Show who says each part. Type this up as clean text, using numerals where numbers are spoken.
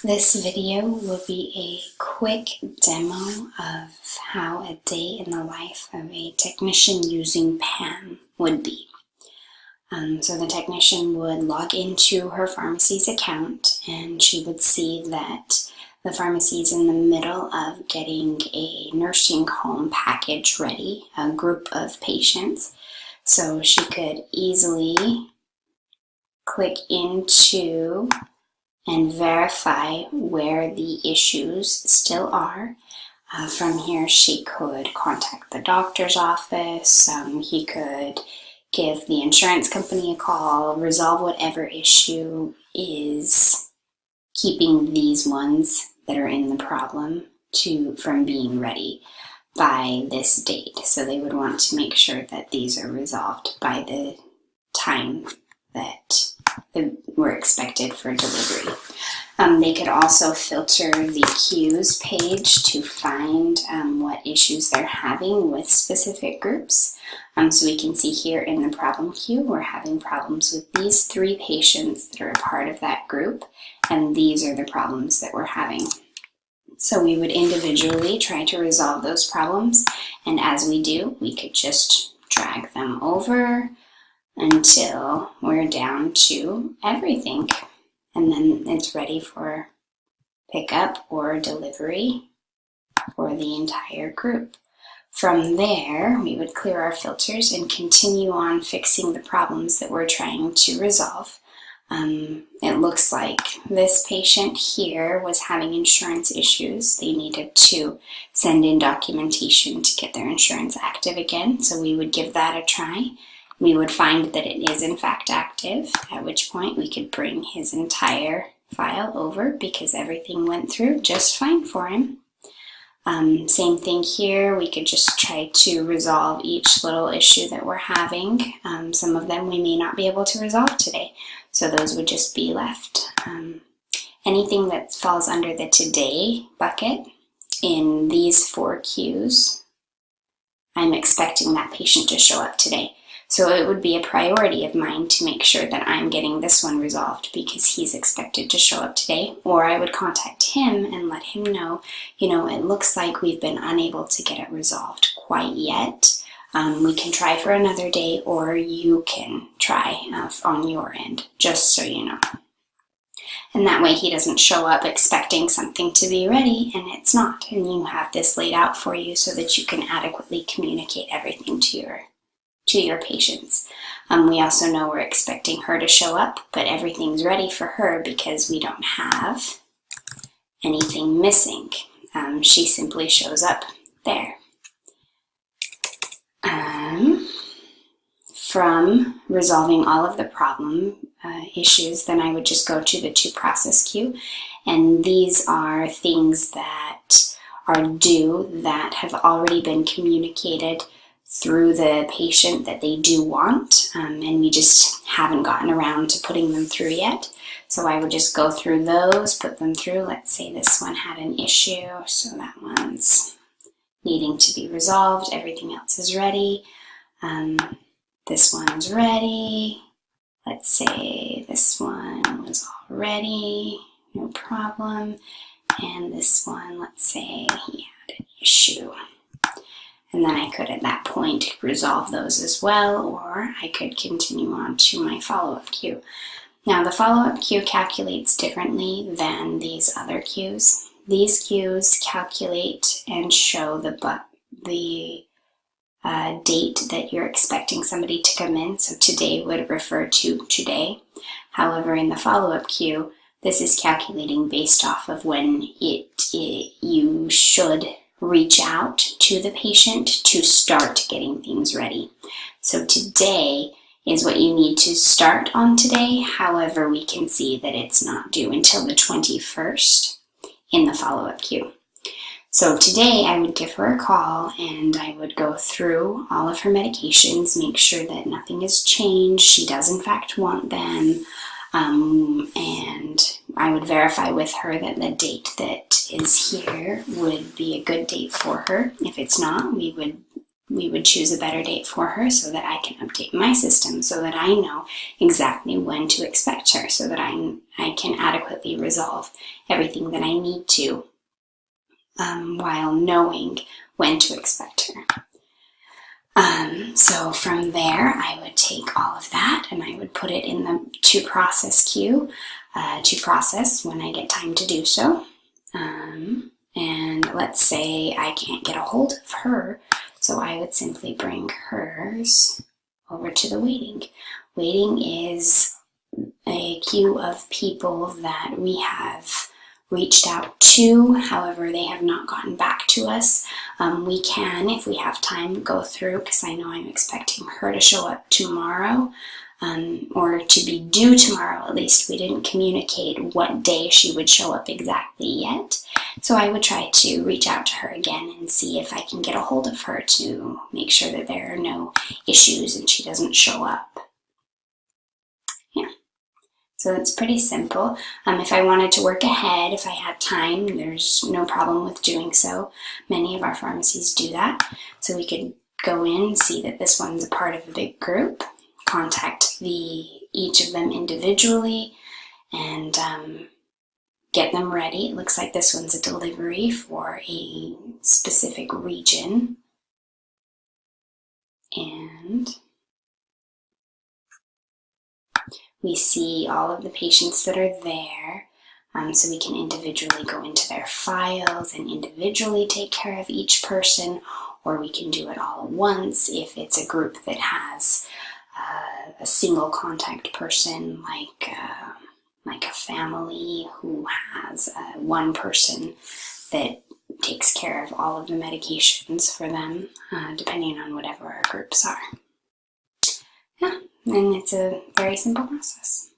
Speaker 1: This video will be a quick demo of how a day in the life of a technician using PAMM would be. So the technician would log into her pharmacy's account and she would see that the pharmacy is in the middle of getting a nursing home package ready, a group of patients. So she could easily click into and verify where the issues still are. From here she could contact the doctor's office, he could give the insurance company a call, resolve whatever issue is keeping these ones that are in the problem from being ready by this date. So they would want to make sure that these are resolved by the time that they were expected for delivery. They could also filter the queues page to find what issues they're having with specific groups. So we can see here in the problem queue, we're having problems with these 3 patients that are a part of that group, and these are the problems that we're having. So we would individually try to resolve those problems, and as we do, we could just drag them over until we're down to everything, and then it's ready for pickup or delivery for the entire group. From there, we would clear our filters and continue on fixing the problems that we're trying to resolve. It looks like this patient here was having insurance issues. They needed to send in documentation to get their insurance active again, so we would give that a try. We would find that it is in fact active, at which point we could bring his entire file over because everything went through just fine for him. Same thing here, we could just try to resolve each little issue that we're having. Some of them we may not be able to resolve today, so those would just be left. Anything that falls under the today bucket in these 4 queues, I'm expecting that patient to show up today. So it would be a priority of mine to make sure that I'm getting this one resolved because he's expected to show up today. Or I would contact him and let him know, it looks like we've been unable to get it resolved quite yet. We can try for another day, or you can try on your end, just so you know. And that way he doesn't show up expecting something to be ready and it's not. And you have this laid out for you so that you can adequately communicate everything to your patients. We also know we're expecting her to show up, but everything's ready for her because we don't have anything missing. She simply shows up there. From resolving all of the problem issues, then I would just go to the to process queue, and these are things that are due that have already been communicated through the patient that they do want, and we just haven't gotten around to putting them through yet. So I would just go through those, put them through. Let's say this one had an issue, so that one's needing to be resolved. Everything else is ready. This one's ready. Let's say this one was all ready, no problem. And this one, let's say he had an issue. And then I could at that point resolve those as well, or I could continue on to my follow-up queue. Now the follow-up queue calculates differently than these other queues. These queues calculate and show the date that you're expecting somebody to come in. So today would refer to today. However, in the follow-up queue, this is calculating based off of when you should reach out to the patient to start getting things ready. So today is what you need to start on today. However, we can see that it's not due until the 21st in the follow-up queue. So today I would give her a call and I would go through all of her medications, make sure that nothing has changed. She does in fact want them. And I would verify with her that the date that is here would be a good date for her. If it's not, we would choose a better date for her so that I can update my system so that I know exactly when to expect her, so that I can adequately immediately resolve everything that I need to while knowing when to expect her. So from there, I would take all of that and I would put it in the to process queue to process when I get time to do so. And let's say I can't get a hold of her, so I would simply bring hers over to the waiting. Waiting is a queue of people that we have reached out to, however they have not gotten back to us. We can, if we have time, go through, because I know I'm expecting her to show up tomorrow, or to be due tomorrow at least. We didn't communicate what day she would show up exactly yet, so I would try to reach out to her again and see if I can get a hold of her to make sure that there are no issues and she doesn't show up. So it's pretty simple. If I wanted to work ahead, if I had time, there's no problem with doing so. Many of our pharmacies do that. So we could go in and see that this one's a part of a big group, contact each of them individually, and get them ready. It looks like this one's a delivery for a specific region. And we see all of the patients that are there, so we can individually go into their files and individually take care of each person, or we can do it all at once if it's a group that has a single contact person, like a family who has one person that takes care of all of the medications for them, depending on whatever our groups are. Yeah. And it's a very simple process.